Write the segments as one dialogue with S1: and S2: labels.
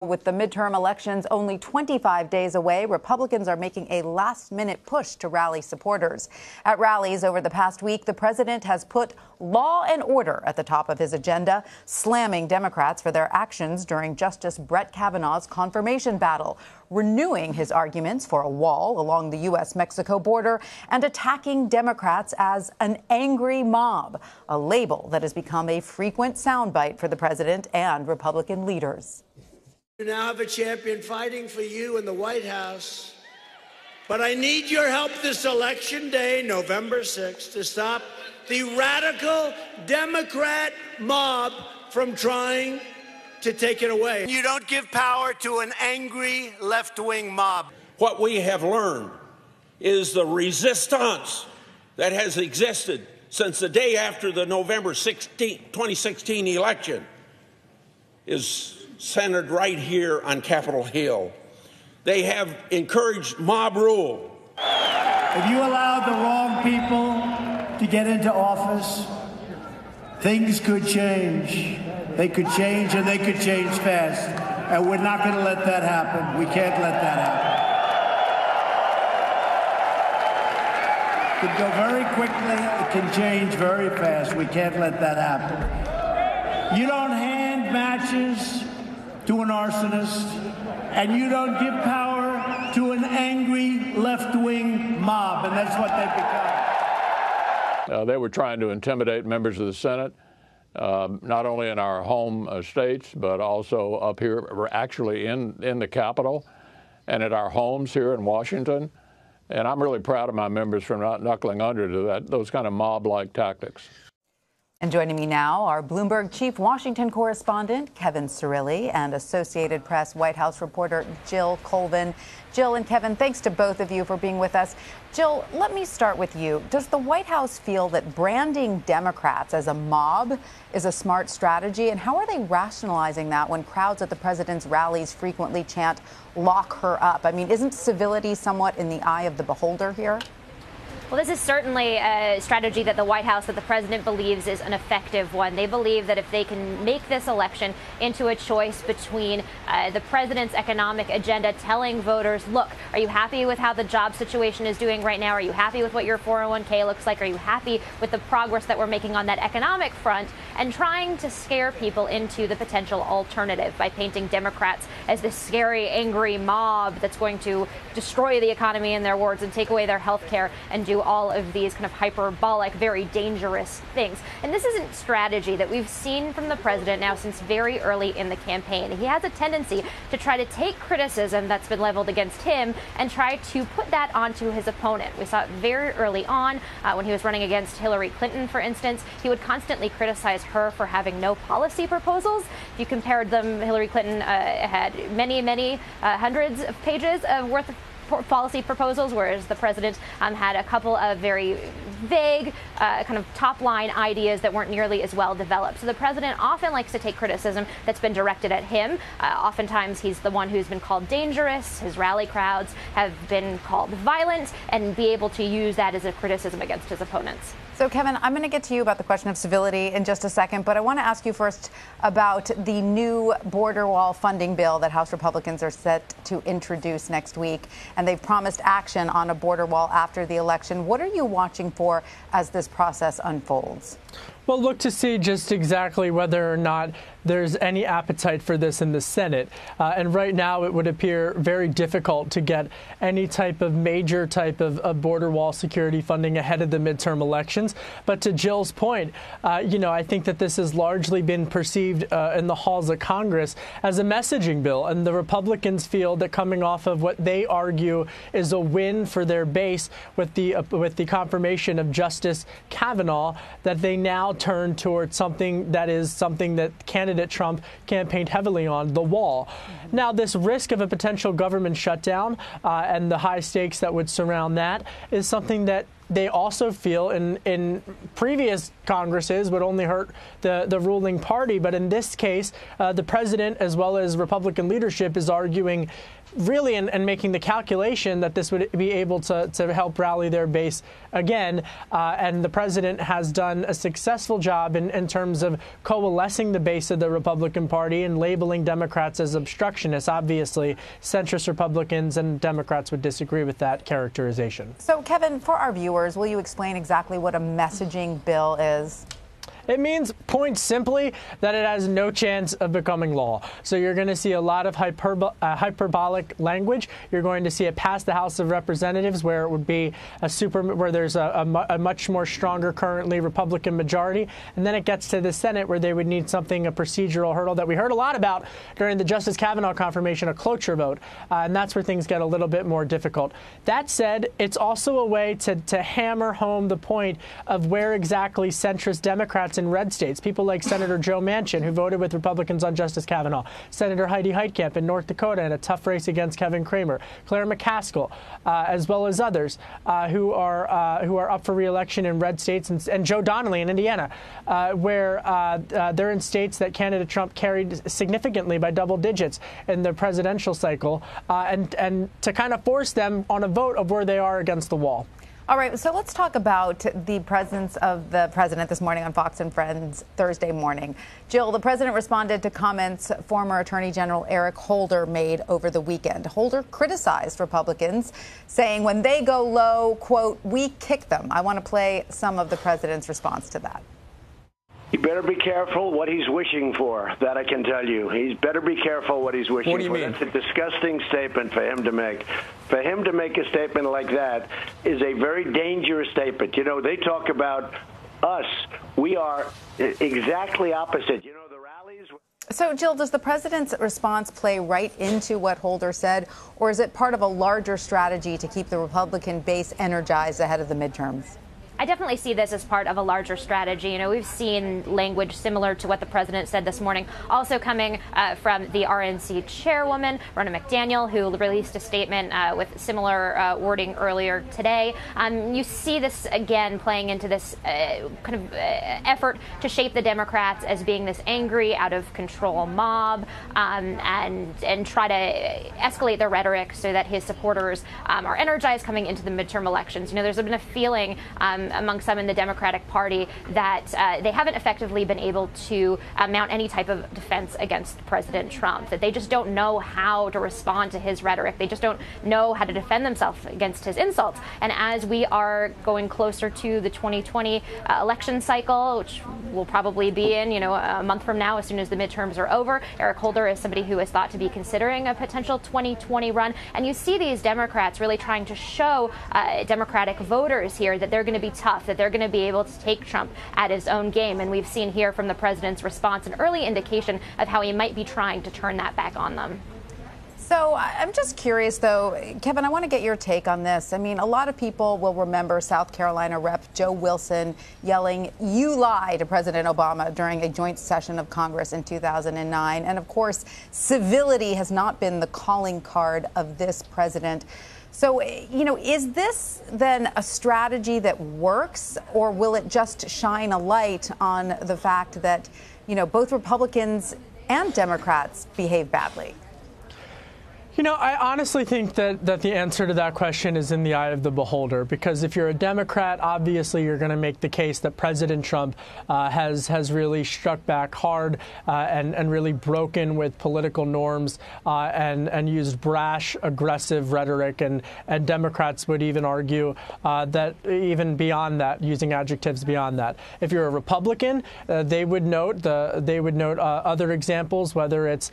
S1: With the midterm elections only 25 days away, Republicans are making a last-minute push to rally supporters. At rallies over the past week, the president has put law and order at the top of his agenda, slamming Democrats for their actions during Justice Brett Kavanaugh's confirmation battle, renewing his arguments for a wall along the U.S.-Mexico border, and attacking Democrats as an angry mob, a label that has become a frequent soundbite for the president and Republican leaders.
S2: You now have a champion fighting for you in the White House. But I need your help this election day, November 6th, to stop the radical Democrat mob from trying to take it away. You don't give power to an angry left-wing mob.
S3: What we have learned is the resistance that has existed since the day after the November 2016 election is centered right here on Capitol Hill. They have encouraged mob rule.
S4: If you allowed the wrong people to get into office, things could change. They could change, and they could change fast. And we're not going to let that happen. We can't let that happen. It can go very quickly. It can change very fast. We can't let that happen. You don't hand matches to an arsonist, and you don't give power to an angry left-wing mob, and that's what they've become.
S5: They were trying to intimidate members of the Senate, not only in our home states, but also up here, actually in the Capitol and at our homes here in Washington. And I'm really proud of my members for not knuckling under to those kind of mob-like tactics.
S1: And joining me now are Bloomberg chief Washington correspondent Kevin Cirilli and Associated Press White House reporter Jill Colvin. Jill and Kevin, thanks to both of you for being with us. Jill, let me start with you. Does the White House feel that branding Democrats as a mob is a smart strategy? And how are they rationalizing that when crowds at the president's rallies frequently chant, "Lock her up"? I mean, isn't civility somewhat in the eye of the beholder here?
S6: Well, this is certainly a strategy that the White House, that the president believes is an effective one. They believe that if they can make this election into a choice between the president's economic agenda, telling voters, look, are you happy with how the job situation is doing right now? Are you happy with what your 401k looks like? Are you happy with the progress that we're making on that economic front? And trying to scare people into the potential alternative by painting Democrats as this scary, angry mob that's going to destroy the economy, in their words, and take away their health care and do all of these kind of hyperbolic, very dangerous things. And this isn't strategy that we've seen from the president now since very early in the campaign. He has a tendency to try to take criticism that's been leveled against him and try to put that onto his opponent. We saw it very early on when he was running against Hillary Clinton, for instance. He would constantly criticize her for having no policy proposals. If you compared them, Hillary Clinton had many hundreds of pages worth of policy proposals, whereas the president had a couple of very vague kind of top-line ideas that weren't nearly as well developed. So the president often likes to take criticism that's been directed at him. Oftentimes he's the one who's been called dangerous. His rally crowds have been called violent, and be able to use that as a criticism against his opponents.
S1: So, Kevin, I'm going to get to you about the question of civility in just a second, but I want to ask you first about the new border wall funding bill that House Republicans are set to introduce next week, and they've promised action on a border wall after the election. What are you watching for as this process unfolds?
S7: Well, look to see just exactly whether or not there's any appetite for this in the Senate. And right now it would appear very difficult to get any type of major type of border wall security funding ahead of the midterm elections. But to Jill's point, I think that this has largely been perceived in the halls of Congress as a messaging bill. And the Republicans feel that coming off of what they argue is a win for their base with the confirmation of Justice Kavanaugh, that they now turn towards something that candidate Trump campaigned heavily on, the wall. Now, this risk of a potential government shutdown and the high stakes that would surround that is something that they also feel in previous Congresses would only hurt the ruling party. But in this case, the president, as well as Republican leadership, is arguing really and making the calculation that this would be able to help rally their base again. And the president has done a successful job in terms of coalescing the base of the Republican Party and labeling Democrats as obstructionists. Obviously, centrist Republicans and Democrats would disagree with that characterization.
S1: So, Kevin, for our viewers, will you explain exactly what a messaging bill is?
S7: It means, point simply, that it has no chance of becoming law. So you're going to see a lot of hyperbolic language. You're going to see it pass the House of Representatives, where it would be where there's a much more stronger currently Republican majority, and then it gets to the Senate, where they would need a procedural hurdle that we heard a lot about during the Justice Kavanaugh confirmation, a cloture vote, and that's where things get a little bit more difficult. That said, it's also a way to hammer home the point of where exactly centrist Democrats in red states, people like Senator Joe Manchin, who voted with Republicans on Justice Kavanaugh, Senator Heidi Heitkamp in North Dakota in a tough race against Kevin Cramer, Claire McCaskill, as well as others who are up for re-election in red states, and Joe Donnelly in Indiana, where they're in states that candidate Trump carried significantly by double digits in the presidential cycle, and to kind of force them on a vote of where they are against the wall.
S1: All right, so let's talk about the presence of the president this morning on Fox and Friends Thursday morning. Jill, the president responded to comments former Attorney General Eric Holder made over the weekend. Holder criticized Republicans, saying when they go low, quote, we kick them. I want to play some of the president's response to that.
S8: He better be careful what he's wishing for, that I can tell you. He's better be careful what he's wishing for.
S3: What do you mean?
S8: That's a disgusting statement for him to make. For him to make a statement like that is a very dangerous statement. You know, they talk about us. We are exactly opposite. You know, the rallies.
S1: So, Jill, does the president's response play right into what Holder said, or is it part of a larger strategy to keep the Republican base energized ahead of the midterms?
S6: I definitely see this as part of a larger strategy. You know, we've seen language similar to what the president said this morning, also coming from the RNC chairwoman, Ronna McDaniel, who released a statement with similar wording earlier today. You see this again playing into this kind of effort to shape the Democrats as being this angry, out of control mob, and try to escalate their rhetoric so that his supporters are energized coming into the midterm elections. You know, there's been a feeling among some in the Democratic Party that they haven't effectively been able to mount any type of defense against President Trump, that they just don't know how to respond to his rhetoric. They just don't know how to defend themselves against his insults. And as we are going closer to the 2020 election cycle, which will probably be in, you know, a month from now, as soon as the midterms are over, Eric Holder is somebody who is thought to be considering a potential 2020 run. And you see these Democrats really trying to show Democratic voters here that they're going to be tough, that they're going to be able to take Trump at his own game. And we've seen here from the president's response an early indication of how he might be trying to turn that back on them.
S1: So I'm just curious, though, Kevin, I want to get your take on this. I mean, a lot of people will remember South Carolina Rep. Joe Wilson yelling, "You lie," to President Obama during a joint session of Congress in 2009. And of course, civility has not been the calling card of this president. So, you know, is this then a strategy that works, or will it just shine a light on the fact that, you know, both Republicans and Democrats behave badly?
S7: You know, I honestly think that the answer to that question is in the eye of the beholder, because if you're a Democrat, obviously you're going to make the case that President Trump has really struck back hard and really broken with political norms and used brash, aggressive rhetoric. And Democrats would even argue that even beyond that, using adjectives beyond that. If you're a Republican, they would note other examples, whether it's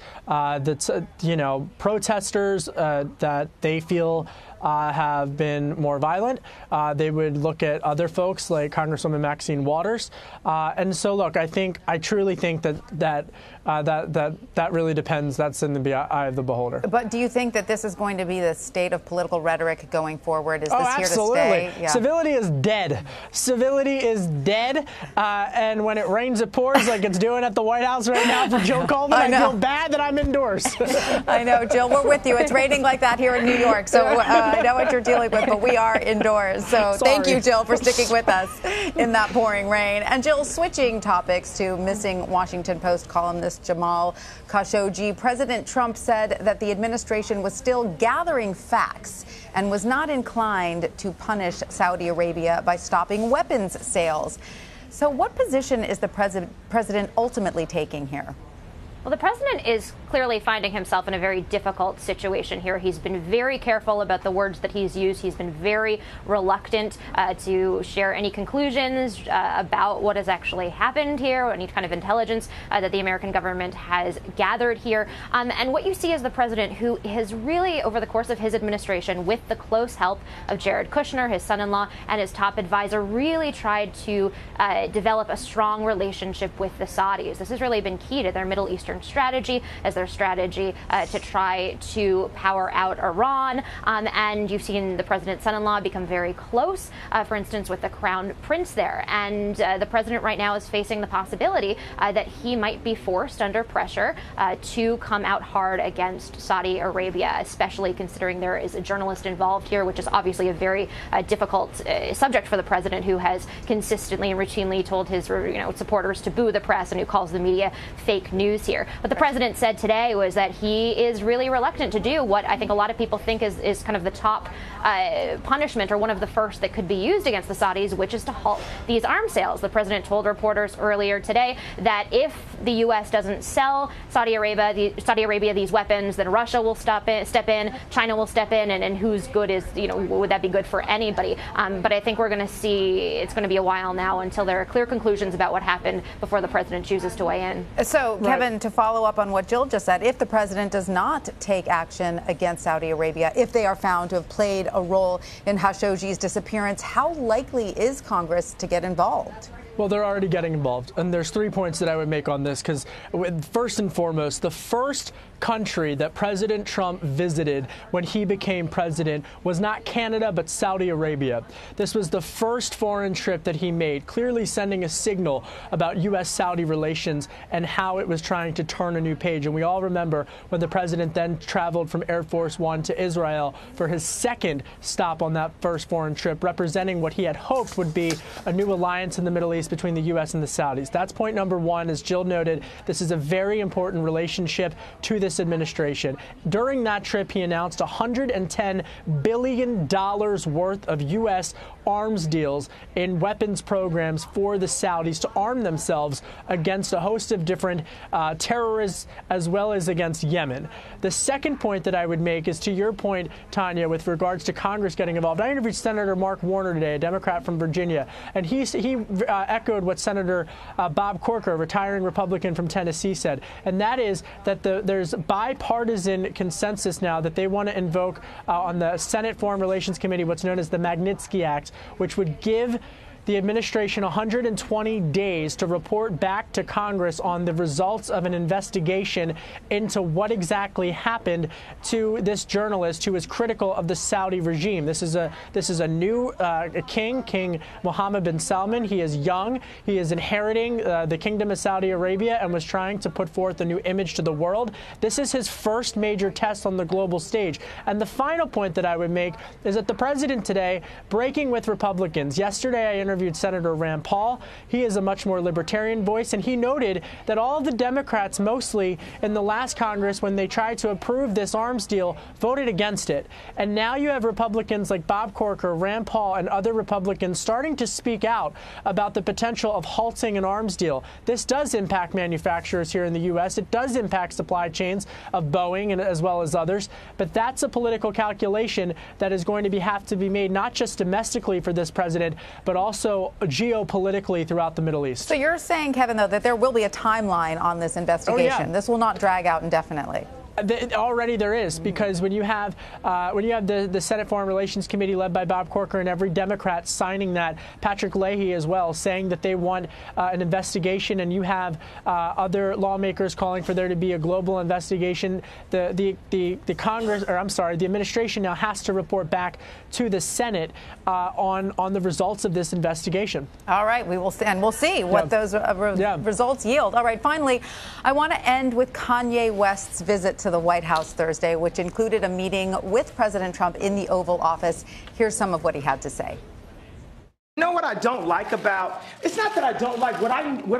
S7: protesters that they feel have been more violent. They would look at other folks like Congresswoman Maxine Waters. And so, look, I truly think that really depends. That's in the eye of the beholder. But
S1: do you think that this is going to be the state of political rhetoric going forward? Is this
S7: absolutely.
S1: Here to stay? Yeah.
S7: Civility is dead. Civility is dead. And when it rains, it pours, like it's doing at the White House right now for Jill Colvin. I feel bad that I'm indoors.
S1: I know, Jill. We're with you. It's raining like that here in New York. So I know what you're dealing with, but we are indoors. So thank you, Jill, for sticking with us in that pouring rain. And Jill, switching topics to missing Washington Post columnist Jamal Khashoggi, President Trump said that the administration was still gathering facts and was not inclined to punish Saudi Arabia by stopping weapons sales. So what position is the president ultimately taking here?
S6: Well, the president is clearly finding himself in a very difficult situation here. He's been very careful about the words that he's used. He's been very reluctant to share any conclusions about what has actually happened here, or any kind of intelligence that the American government has gathered here. And what you see is the president who has really, over the course of his administration, with the close help of Jared Kushner, his son-in-law, and his top advisor, really tried to develop a strong relationship with the Saudis. This has really been key to their Middle Eastern strategy, as their strategy to try to power out Iran. And you've seen the president's son-in-law become very close, for instance, with the crown prince there. And the president right now is facing the possibility that he might be forced under pressure to come out hard against Saudi Arabia, especially considering there is a journalist involved here, which is obviously a very difficult subject for the president, who has consistently and routinely told his supporters to boo the press and who calls the media fake news here. What the president said today was that he is really reluctant to do what I think a lot of people think is kind of the top punishment, or one of the first that could be used against the Saudis, which is to halt these arms sales. The president told reporters earlier today that if the U.S. doesn't sell Saudi Arabia these weapons, then Russia will step in, China will step in, and whose good is, would that be good for anybody? But I think we're going to see it's going to be a while now until there are clear conclusions about what happened before the president chooses to weigh in.
S1: So, Kevin, to follow up on what Jill just said, if the president does not take action against Saudi Arabia, if they are found to have played a role in Khashoggi's disappearance, how likely is Congress to get involved?
S7: Well, they're already getting involved. And there's 3 points that I would make on this, because first and foremost, the first country that President Trump visited when he became president was not Canada, but Saudi Arabia. This was the first foreign trip that he made, clearly sending a signal about U.S.-Saudi relations and how it was trying to turn a new page. And we all remember when the president then traveled from Air Force One to Israel for his second stop on that first foreign trip, representing what he had hoped would be a new alliance in the Middle East between the U.S. and the Saudis. That's point number one. As Jill noted, this is a very important relationship to this administration. During that trip, he announced $110 billion worth of U.S. arms deals in weapons programs for the Saudis to arm themselves against a host of different terrorists, as well as against Yemen. The second point that I would make is to your point, Tanya, with regards to Congress getting involved. I interviewed Senator Mark Warner today, a Democrat from Virginia, and he echoed what Senator Bob Corker, a retiring Republican from Tennessee, said, and that is that there's bipartisan consensus now that they want to invoke on the Senate Foreign Relations Committee what's known as the Magnitsky Act, which would give the administration 120 days to report back to Congress on the results of an investigation into what exactly happened to this journalist who was critical of the Saudi regime. This is a new King Mohammed bin Salman. He is young. He is inheriting the Kingdom of Saudi Arabia and was trying to put forth a new image to the world. This is his first major test on the global stage. And the final point that I would make is that the president today, breaking with Republicans. Yesterday, I interviewed Senator Rand Paul. He is a much more libertarian voice, and he noted that all the Democrats, mostly in the last Congress, when they tried to approve this arms deal, voted against it. And now you have Republicans like Bob Corker, Rand Paul, and other Republicans starting to speak out about the potential of halting an arms deal. This does impact manufacturers here in the U.S. It does impact supply chains of Boeing and as well as others. But that's a political calculation that is going to have to be made not just domestically for this president, but also geopolitically throughout the Middle East.
S1: So you're saying, Kevin, though, that there will be a timeline on this investigation.
S7: Oh, yeah.
S1: This will not drag out indefinitely.
S7: Already there is, because when you have the Senate Foreign Relations Committee led by Bob Corker and every Democrat signing that, Patrick Leahy as well, saying that they want an investigation, and you have other lawmakers calling for there to be a global investigation, the administration now has to report back to the Senate on the results of this investigation.
S1: All right, we'll see what those results yield. All right, finally, I want to end with Kanye West's visit to the White House Thursday, which included a meeting with President Trump in the Oval Office. Here's some of what he had to say.
S9: You know what I don't like about, it's not that I don't like, what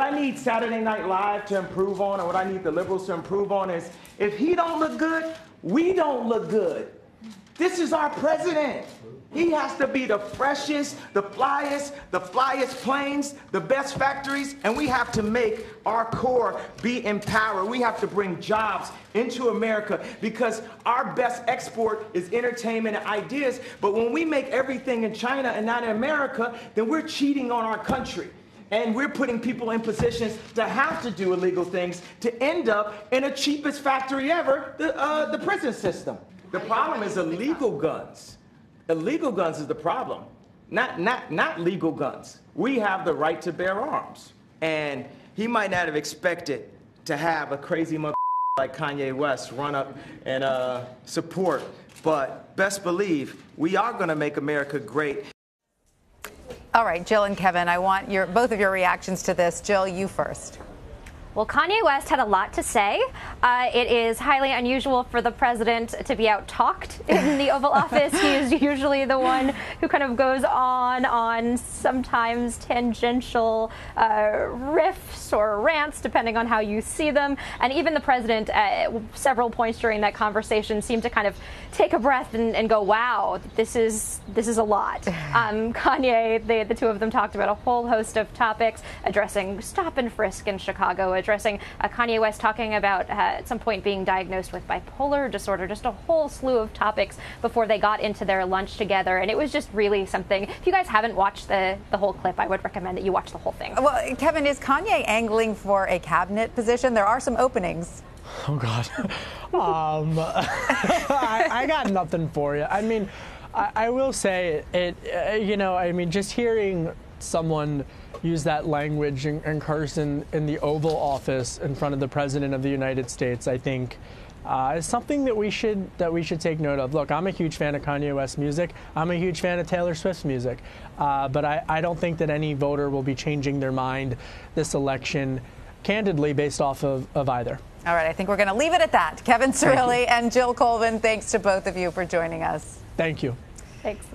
S9: I need Saturday Night Live to improve on, or what I need the liberals to improve on is, if he don't look good, we don't look good. This is our president. He has to be the freshest, the flyest planes, the best factories, and we have to make our core be empowered. We have to bring jobs into America because our best export is entertainment and ideas. But when we make everything in China and not in America, then we're cheating on our country. And we're putting people in positions to have to do illegal things to end up in the cheapest factory ever, the prison system. The problem is illegal guns. Illegal guns is the problem, not legal guns. We have the right to bear arms. And he might not have expected to have a crazy mother like Kanye West run up and support, but best believe we are going to make America great.
S1: All right, Jill and Kevin, I want both of your reactions to this. Jill, you first.
S6: Well, Kanye West had a lot to say. It is highly unusual for the president to be out-talked in the Oval Office. He is usually the one who kind of goes on sometimes tangential riffs or rants, depending on how you see them. And even the president, at several points during that conversation, seemed to kind of take a breath and go, wow, this is a lot. Kanye, the two of them talked about a whole host of topics, addressing stop and frisk in Chicago, addressing Kanye West talking about at some point being diagnosed with bipolar disorder, just a whole slew of topics before they got into their lunch together. And it was just really something. If you guys haven't watched the whole clip, I would recommend that you watch the whole thing.
S1: Well, Kevin, is Kanye angling for a cabinet position? There are some openings.
S7: Oh, God. I got nothing for you. I mean, I will say just hearing someone use that language and curse in the Oval Office in front of the President of the United States, I think, is something that we should take note of. Look, I'm a huge fan of Kanye West's music. I'm a huge fan of Taylor Swift's music. But I don't think that any voter will be changing their mind this election, candidly, based off of either.
S1: All right, I think we're going to leave it at that. Kevin Cirilli and Jill Colvin, thanks to both of you for joining us.
S7: Thank you.
S6: Thanks.